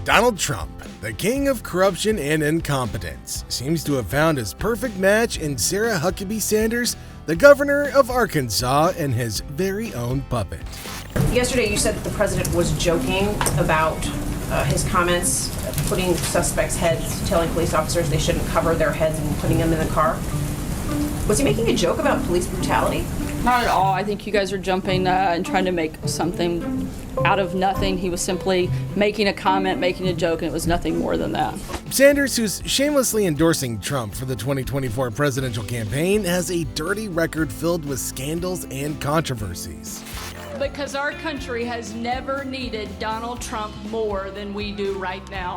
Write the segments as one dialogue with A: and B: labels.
A: Donald Trump, the king of corruption and incompetence, seems to have found his perfect match in Sarah Huckabee Sanders, the governor of Arkansas, and his very own puppet.
B: Yesterday you said that the president was joking about his comments, putting suspects' heads, telling police officers they shouldn't cover their heads and putting them in the car. Was he making a joke about police brutality?
C: Not at all. I think you guys are jumping and trying to make something out of nothing. He was simply making a comment, making a joke, and it was nothing more than that.
A: Sanders, who's shamelessly endorsing Trump for the 2024 presidential campaign, has a dirty record filled with scandals and controversies.
C: Because our country has never needed Donald Trump more than we do right now.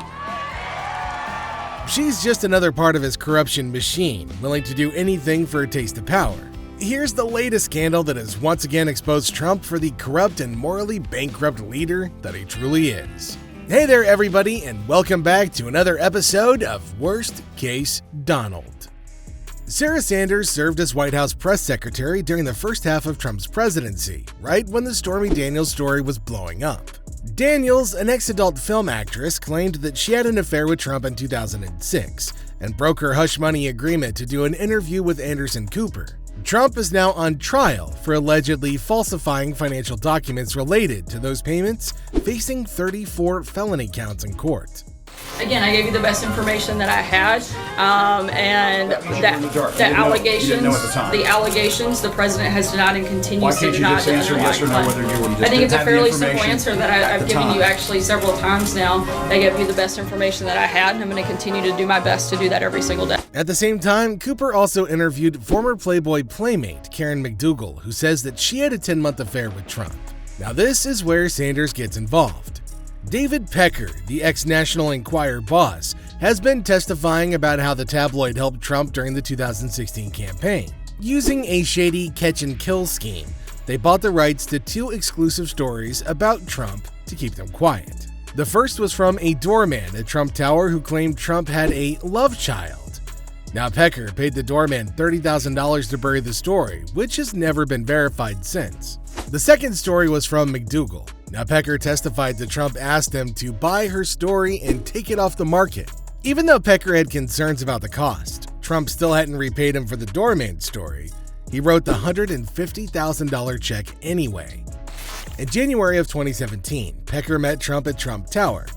A: She's just another part of his corruption machine, willing to do anything for a taste of power. Here's the latest scandal that has once again exposed Trump for the corrupt and morally bankrupt leader that he truly is. Hey there, everybody, and welcome back to another episode of Worst Case Donald. Sarah Sanders served as White House press secretary during the first half of Trump's presidency, right when the Stormy Daniels story was blowing up. Daniels, an ex-adult film actress, claimed that she had an affair with Trump in 2006 and broke her hush money agreement to do an interview with Anderson Cooper. Trump is now on trial for allegedly falsifying financial documents related to those payments, facing 34 felony counts in court.
C: Again, I gave you the best information that I had, and the allegations, the president has denied and continues to deny the underlying claim. I think it's a fairly simple answer that I've given you actually several times now. I gave you the best information that I had, and I'm going to continue to do my best to do that every single day.
A: At the same time, Cooper also interviewed former Playboy playmate Karen McDougal, who says that she had a 10-month affair with Trump. Now this is where Sanders gets involved. David Pecker, the ex-National Enquirer boss, has been testifying about how the tabloid helped Trump during the 2016 campaign. Using a shady catch-and-kill scheme, they bought the rights to 2 exclusive stories about Trump to keep them quiet. The first was from a doorman at Trump Tower who claimed Trump had a love child. Now Pecker paid the doorman $30,000 to bury the story, which has never been verified since. The second story was from McDougal. Now Pecker testified that Trump asked him to buy her story and take it off the market. Even though Pecker had concerns about the cost, Trump still hadn't repaid him for the doorman story. He wrote the $150,000 check anyway. In January of 2017, Pecker met Trump at Trump Tower.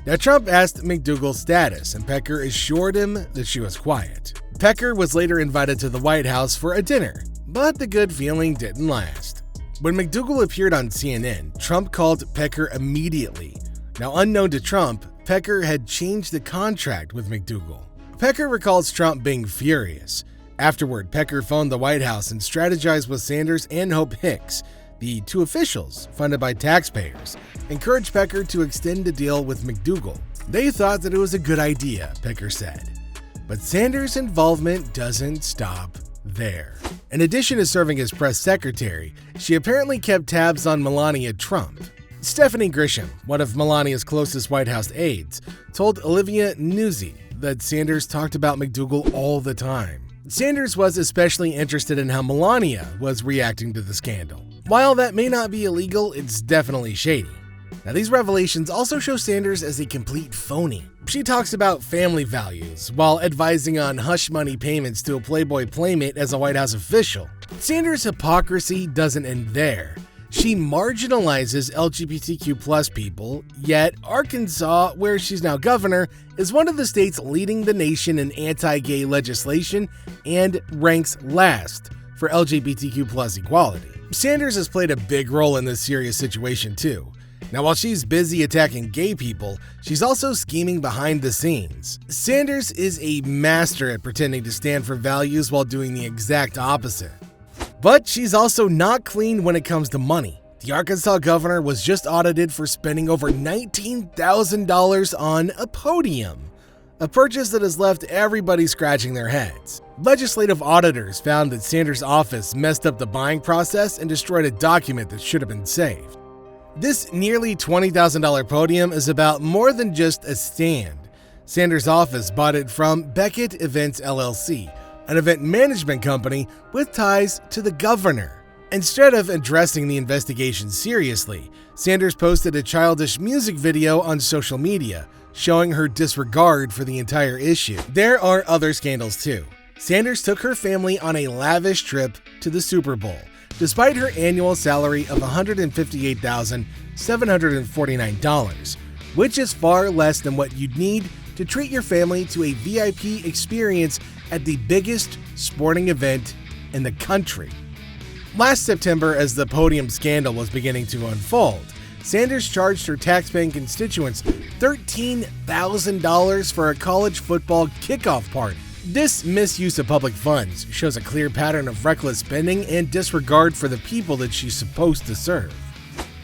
A: Now Trump asked McDougal's status, and Pecker assured him that she was quiet. Pecker was later invited to the White House for a dinner, but the good feeling didn't last. When McDougal appeared on CNN, Trump called Pecker immediately. Now, unknown to Trump, Pecker had changed the contract with McDougal. Pecker recalls Trump being furious. Afterward, Pecker phoned the White House and strategized with Sanders and Hope Hicks, the 2 officials funded by taxpayers, encouraged Pecker to extend the deal with McDougal. They thought that it was a good idea, Pecker said. But Sanders' involvement doesn't stop there. In addition to serving as press secretary, she apparently kept tabs on Melania Trump. Stephanie Grisham, one of Melania's closest White House aides, told Olivia Nuzzi that Sanders talked about McDougal all the time. Sanders was especially interested in how Melania was reacting to the scandal. While that may not be illegal, it's definitely shady. Now, these revelations also show Sanders as a complete phony. She talks about family values while advising on hush money payments to a Playboy playmate as a White House official. Sanders' hypocrisy doesn't end there. She marginalizes LGBTQ+ people, yet Arkansas, where she's now governor, is one of the states leading the nation in anti-gay legislation and ranks last for LGBTQ+ equality. Sanders has played a big role in this serious situation too. Now, while she's busy attacking gay people, she's also scheming behind the scenes. Sanders is a master at pretending to stand for values while doing the exact opposite. But she's also not clean when it comes to money. The Arkansas governor was just audited for spending over $19,000 on a podium, a purchase that has left everybody scratching their heads. Legislative auditors found that Sanders' office messed up the buying process and destroyed a document that should have been saved. This nearly $20,000 podium is about more than just a stand. Sanders' office bought it from Beckett Events LLC, an event management company with ties to the governor. Instead of addressing the investigation seriously, Sanders posted a childish music video on social media showing her disregard for the entire issue. There are other scandals too. Sanders took her family on a lavish trip to the Super Bowl, despite her annual salary of $158,749, which is far less than what you'd need to treat your family to a VIP experience at the biggest sporting event in the country. Last September, as the podium scandal was beginning to unfold, Sanders charged her taxpaying constituents $13,000 for a college football kickoff party. This misuse of public funds shows a clear pattern of reckless spending and disregard for the people that she's supposed to serve.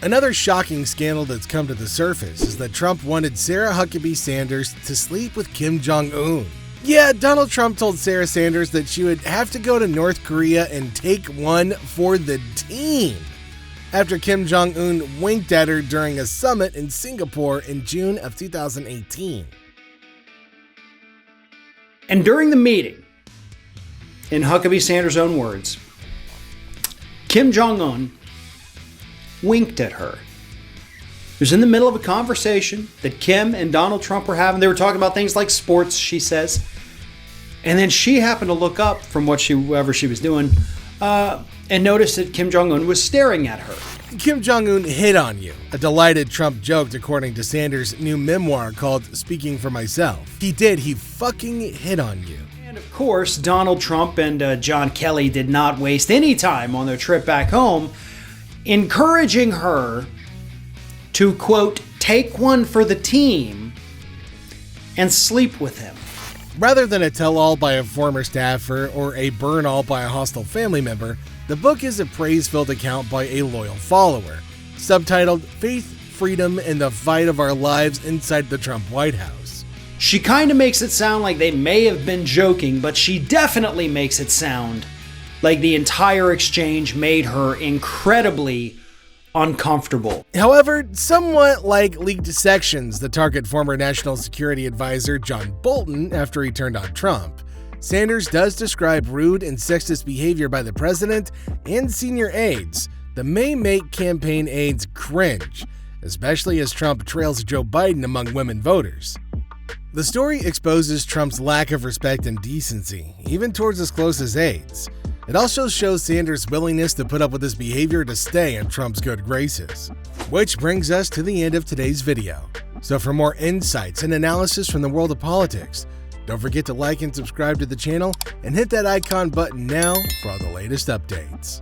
A: Another shocking scandal that's come to the surface is that Trump wanted Sarah Huckabee Sanders to sleep with Kim Jong-un. Yeah, Donald Trump told Sarah Sanders that she would have to go to North Korea and take one for the team, after Kim Jong-un winked at her during a summit in Singapore in June of 2018.
D: And during the meeting, in Huckabee Sanders' own words, Kim Jong-un winked at her. It was in the middle of a conversation that Kim and Donald Trump were having. They were talking about things like sports, she says. And then she happened to look up from whatever she was doing and noticed that Kim Jong-un was staring at her.
A: Kim Jong-un hit on you, a delighted Trump joked according to Sanders' new memoir called Speaking for Myself. He did, he fucking hit on you.
D: And of course, Donald Trump and John Kelly did not waste any time on their trip back home encouraging her to, quote, take one for the team and sleep with him.
A: Rather than a tell-all by a former staffer or a burn-all by a hostile family member, the book is a praise-filled account by a loyal follower, subtitled Faith, Freedom, and the Fight of Our Lives Inside the Trump White House.
D: She kind of makes it sound like they may have been joking, but she definitely makes it sound like the entire exchange made her incredibly uncomfortable.
A: However, somewhat like leaked sections that target former National Security Advisor John Bolton after he turned on Trump, Sanders does describe rude and sexist behavior by the president and senior aides that may make campaign aides cringe, especially as Trump trails Joe Biden among women voters. The story exposes Trump's lack of respect and decency, even towards his closest aides. It also shows Sanders' willingness to put up with this behavior to stay in Trump's good graces. Which brings us to the end of today's video. So for more insights and analysis from the world of politics, don't forget to like and subscribe to the channel and hit that icon button now for all the latest updates.